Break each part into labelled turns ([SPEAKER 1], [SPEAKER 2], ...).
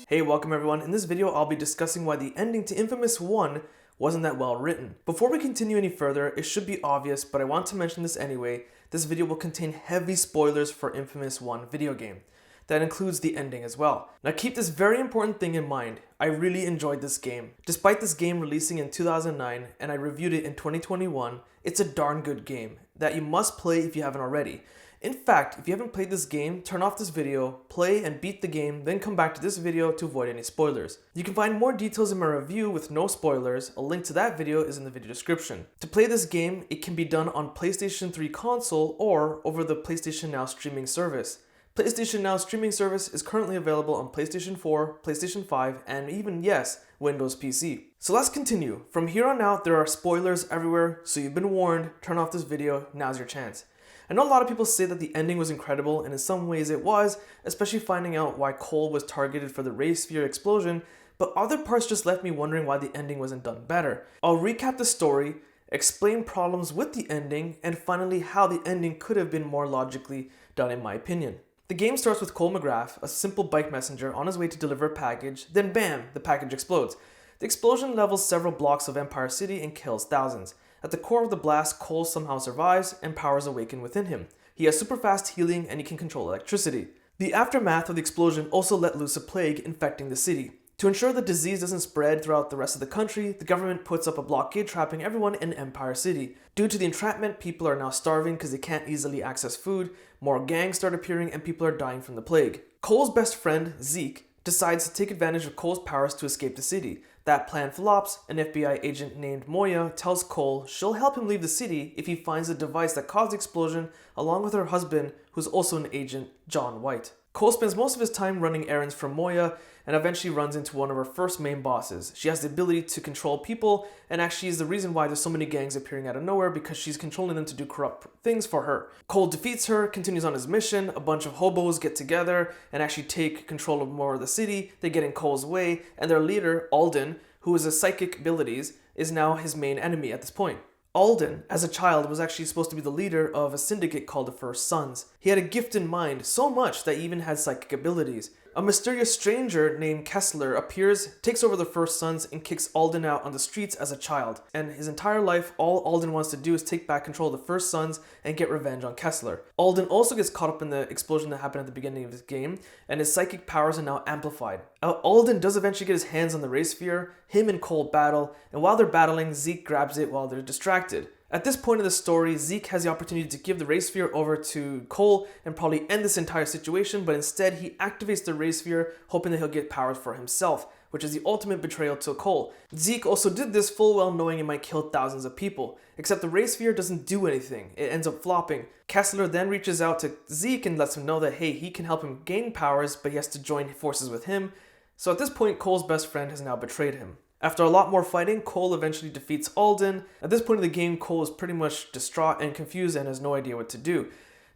[SPEAKER 1] Hey, welcome everyone. In this video, I'll be discussing why the ending to Infamous 1 wasn't that well written. Before we continue any further, it should be obvious, but I want to mention this anyway. This video will contain heavy spoilers for Infamous 1 video game. That includes the ending as well. Now keep this very important thing in mind. I really enjoyed this game. Despite this game releasing in 2009 and I reviewed it in 2021, it's a darn good game that you must play if you haven't already. In fact, if you haven't played this game, turn off this video, play and beat the game, then come back to this video to avoid any spoilers. You can find more details in my review with no spoilers. A link to that video is in the video description. To play this game, it can be done on PlayStation 3 console or over the PlayStation Now streaming service. PlayStation Now streaming service is currently available on PlayStation 4, PlayStation 5, and even, yes, Windows PC. So let's continue. From here on out, there are spoilers everywhere, so you've been warned. Turn off this video, now's your chance. I know a lot of people say that the ending was incredible, and in some ways it was, especially finding out why Cole was targeted for the Ray Sphere explosion, but other parts just left me wondering why the ending wasn't done better. I'll recap the story, explain problems with the ending, and finally how the ending could have been more logically done in my opinion. The game starts with Cole McGrath, a simple bike messenger on his way to deliver a package, then bam, the package explodes. The explosion levels several blocks of Empire City and kills thousands. At the core of the blast, Cole somehow survives and powers awaken within him. He has super fast healing and he can control electricity. The aftermath of the explosion also let loose a plague infecting the city. To ensure the disease doesn't spread throughout the rest of the country, the government puts up a blockade trapping everyone in Empire City. Due to the entrapment, people are now starving because they can't easily access food, more gangs start appearing, and people are dying from the plague. Cole's best friend, Zeke, decides to take advantage of Cole's powers to escape the city. That plan flops. An FBI agent named Moya tells Cole she'll help him leave the city if he finds the device that caused the explosion, along with her husband, who's also an agent, John White. Cole spends most of his time running errands for Moya and eventually runs into one of her first main bosses. She has the ability to control people and actually is the reason why there's so many gangs appearing out of nowhere because she's controlling them to do corrupt things for her. Cole defeats her, continues on his mission, a bunch of hobos get together and actually take control of more of the city. They get in Cole's way and their leader, Alden, who has psychic abilities, is now his main enemy at this point. Alden, as a child, was actually supposed to be the leader of a syndicate called the First Sons. He had a gift in mind, so much that he even had psychic abilities. A mysterious stranger named Kessler appears, takes over the First Sons, and kicks Alden out on the streets as a child. And his entire life, all Alden wants to do is take back control of the First Sons and get revenge on Kessler. Alden also gets caught up in the explosion that happened at the beginning of his game, and his psychic powers are now amplified. Alden does eventually get his hands on the Ray Sphere, him and Cole battle, and while they're battling, Zeke grabs it while they're distracted. At this point in the story, Zeke has the opportunity to give the Ray Sphere over to Cole and probably end this entire situation, but instead he activates the Ray Sphere, hoping that he'll get powers for himself, which is the ultimate betrayal to Cole. Zeke also did this full well knowing it might kill thousands of people, except the Ray Sphere doesn't do anything, it ends up flopping. Kessler then reaches out to Zeke and lets him know that hey, he can help him gain powers, but he has to join forces with him. So at this point, Cole's best friend has now betrayed him. After a lot more fighting, Cole eventually defeats Alden. At this point in the game, Cole is pretty much distraught and confused and has no idea what to do.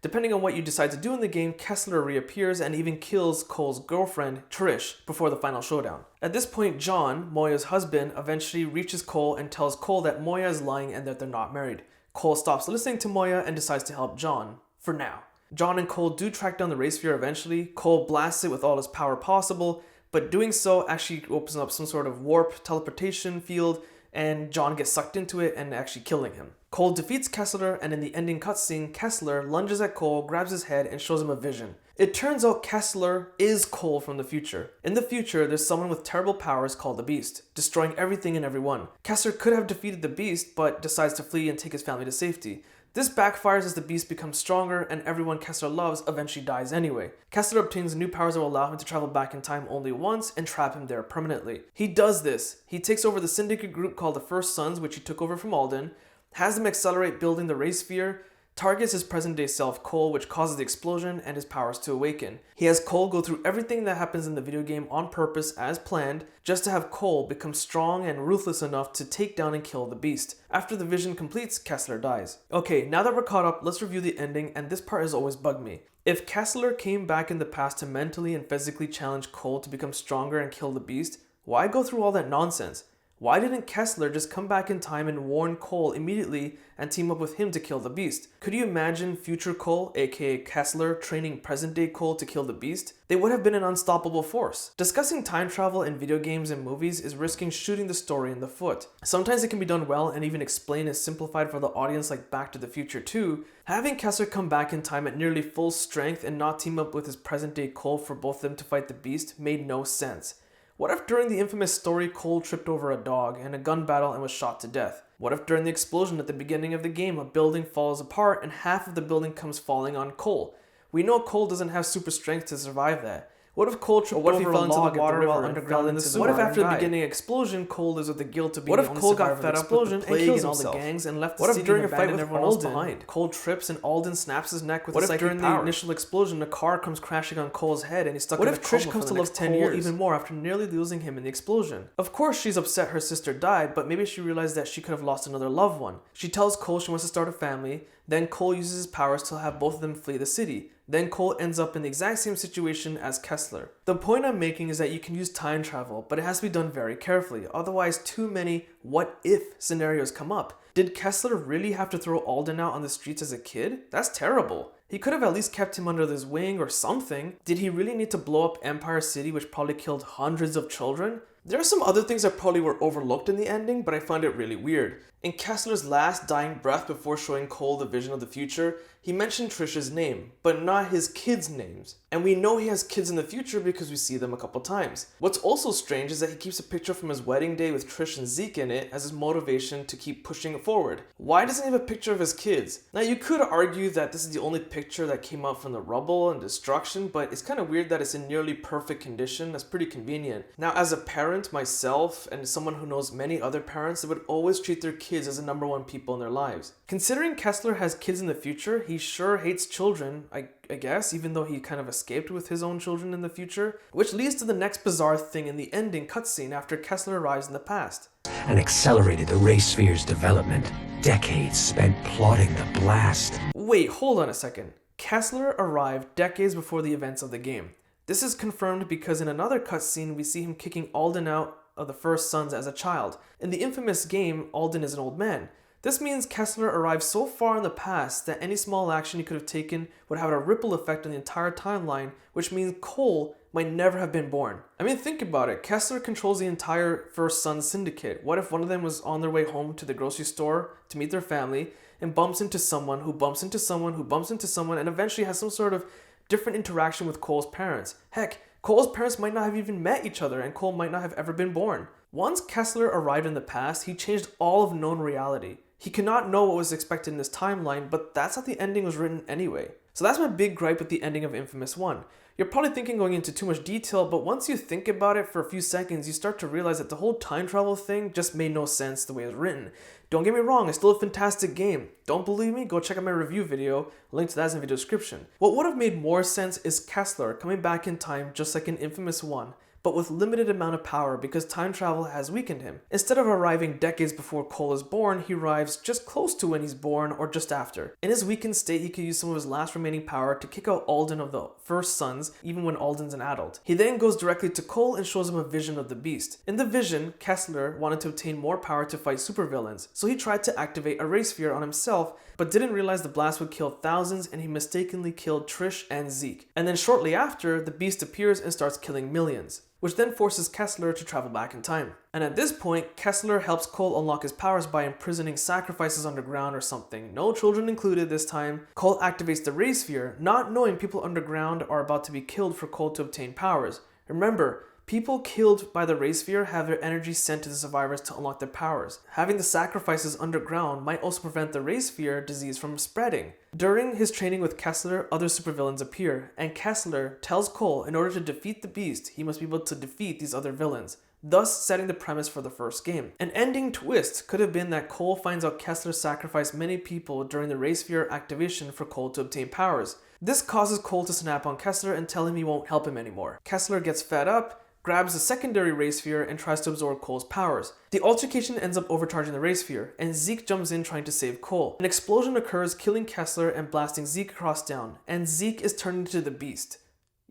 [SPEAKER 1] Depending on what you decide to do in the game, Kessler reappears and even kills Cole's girlfriend, Trish, before the final showdown. At this point, John, Moya's husband, eventually reaches Cole and tells Cole that Moya is lying and that they're not married. Cole stops listening to Moya and decides to help John, for now. John and Cole do track down the Ray Sphere eventually. Cole blasts it with all his power possible, but doing so actually opens up some sort of warp teleportation field, and John gets sucked into it and actually killing him. Cole defeats Kessler, and in the ending cutscene, Kessler lunges at Cole, grabs his head, and shows him a vision. It turns out Kessler is Cole from the future. In the future, there's someone with terrible powers called the Beast, destroying everything and everyone. Kessler could have defeated the Beast, but decides to flee and take his family to safety. This backfires as the Beast becomes stronger and everyone Kessler loves eventually dies anyway. Kessler obtains new powers that will allow him to travel back in time only once and trap him there permanently. He does this. He takes over the syndicate group called the First Sons, which he took over from Alden, has them accelerate building the Ray Sphere, targets his present-day self, Cole, which causes the explosion and his powers to awaken. He has Cole go through everything that happens in the video game on purpose as planned, just to have Cole become strong and ruthless enough to take down and kill the Beast. After the vision completes, Kessler dies. Okay, now that we're caught up, let's review the ending, and this part has always bugged me. If Kessler came back in the past to mentally and physically challenge Cole to become stronger and kill the Beast, why go through all that nonsense? Why didn't Kessler just come back in time and warn Cole immediately and team up with him to kill the Beast? Could you imagine future Cole, aka Kessler, training present-day Cole to kill the Beast? They would have been an unstoppable force. Discussing time travel in video games and movies is risking shooting the story in the foot. Sometimes it can be done well and even explained and simplified for the audience, like Back to the Future 2. Having Kessler come back in time at nearly full strength and not team up with his present-day Cole for both of them to fight the Beast made no sense. What if during the infamous story Cole tripped over a dog in a gun battle and was shot to death? What if during the explosion at the beginning of the game a building falls apart and half of the building comes falling on Cole? We know Cole doesn't have super strength to survive that. What if Cole tripped over a log at the river while underground in the sewer? What if after the beginning explosion Cole lives with the guilt of being the only survivor of the explosion and kills all the gangs and left the city during a fight with everyone else behind? Cole trips and Alden snaps his neck with a psychic power. What if during the initial explosion a car comes crashing on Cole's head and he's stuck in a coma for the next 10 years? What if Trish comes to love 10 years even more after nearly losing him in the explosion? Of course she's upset her sister died, but maybe she realized that she could have lost another loved one. She tells Cole she wants to start a family, then Cole uses his powers to have both of them flee the city. Then Cole ends up in the exact same situation as Kessler. The point I'm making is that you can use time travel, but it has to be done very carefully, otherwise too many what-if scenarios come up. Did Kessler really have to throw Alden out on the streets as a kid? That's terrible. He could have at least kept him under his wing or something. Did he really need to blow up Empire City, which probably killed hundreds of children? There are some other things that probably were overlooked in the ending, but I find it really weird. In Kessler's last dying breath before showing Cole the vision of the future, he mentioned Trish's name, but not his kids' names. And we know he has kids in the future because we see them a couple times. What's also strange is that he keeps a picture from his wedding day with Trish and Zeke in it as his motivation to keep pushing it forward. Why doesn't he have a picture of his kids? Now you could argue that this is the only picture that came out from the rubble and destruction, but it's kind of weird that it's in nearly perfect condition. That's pretty convenient. Now as a parent myself and someone who knows many other parents that would always treat their kids as the number one people in their lives. Considering Kessler has kids in the future, he sure hates children, I guess, even though he kind of escaped with his own children in the future, which leads to the next bizarre thing in the ending cutscene after Kessler arrives in the past.
[SPEAKER 2] And accelerated the Ray Sphere's development. Decades spent plotting the blast.
[SPEAKER 1] Wait, hold on a second. Kessler arrived decades before the events of the game. This is confirmed because in another cutscene we see him kicking Alden out of the First Sons as a child. In the infamous game, Alden is an old man. This means Kessler arrived so far in the past that any small action he could have taken would have a ripple effect on the entire timeline, which means Cole might never have been born. I mean, think about it. Kessler controls the entire First Sons syndicate. What if one of them was on their way home to the grocery store to meet their family and bumps into someone who bumps into someone who bumps into someone and eventually has some sort of different interaction with Cole's parents? Heck, Cole's parents might not have even met each other and Cole might not have ever been born. Once Kessler arrived in the past, he changed all of known reality. He cannot know what was expected in this timeline, but that's how the ending was written anyway. So that's my big gripe with the ending of Infamous 1. You're probably thinking going into too much detail, but once you think about it for a few seconds, you start to realize that the whole time travel thing just made no sense the way it was written. Don't get me wrong, it's still a fantastic game. Don't believe me? Go check out my review video, link to that is in the video description. What would have made more sense is Kessler coming back in time just like in Infamous 1, but with limited amount of power because time travel has weakened him. Instead of arriving decades before Cole is born, he arrives just close to when he's born or just after. In his weakened state, he could use some of his last remaining power to kick out Alden of the First Sons, even when Alden's an adult. He then goes directly to Cole and shows him a vision of the Beast. In the vision, Kessler wanted to obtain more power to fight supervillains, so he tried to activate a Ray Sphere on himself, but didn't realize the blast would kill thousands and he mistakenly killed Trish and Zeke. And then shortly after, the Beast appears and starts killing millions, which then forces Kessler to travel back in time. And at this point, Kessler helps Cole unlock his powers by imprisoning sacrifices underground or something. No children included this time. Cole activates the Ray Sphere, not knowing people underground are about to be killed for Cole to obtain powers. Remember, people killed by the Ray Sphere have their energy sent to the survivors to unlock their powers. Having the sacrifices underground might also prevent the Ray Sphere disease from spreading. During his training with Kessler, other supervillains appear, and Kessler tells Cole in order to defeat the Beast, he must be able to defeat these other villains, thus setting the premise for the first game. An ending twist could have been that Cole finds out Kessler sacrificed many people during the Ray Sphere activation for Cole to obtain powers. This causes Cole to snap on Kessler and tell him he won't help him anymore. Kessler gets fed up, grabs the secondary Ray Sphere and tries to absorb Cole's powers. The altercation ends up overcharging the Ray Sphere, and Zeke jumps in trying to save Cole. An explosion occurs, killing Kessler and blasting Zeke across town, and Zeke is turned into the Beast.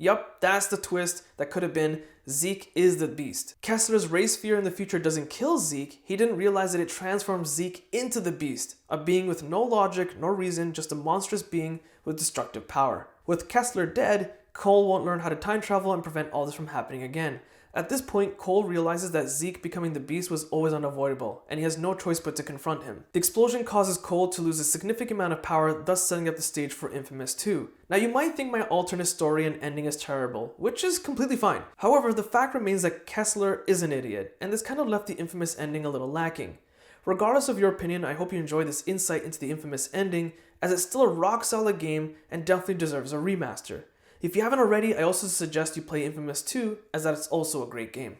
[SPEAKER 1] Yup, that's the twist that could have been Zeke is the beast. Kessler's race fear in the future doesn't kill Zeke, he didn't realize that it transforms Zeke into the beast, a being with no logic nor reason, just a monstrous being with destructive power. With Kessler dead, Cole won't learn how to time travel and prevent all this from happening again. At this point, Cole realizes that Zeke becoming the beast was always unavoidable, and he has no choice but to confront him. The explosion causes Cole to lose a significant amount of power, thus setting up the stage for Infamous 2. Now you might think my alternate story and ending is terrible, which is completely fine. However, the fact remains that Kessler is an idiot, and this kind of left the Infamous ending a little lacking. Regardless of your opinion, I hope you enjoyed this insight into the Infamous ending, as it's still a rock solid game and definitely deserves a remaster. If you haven't already, I also suggest you play Infamous 2, as that is also a great game.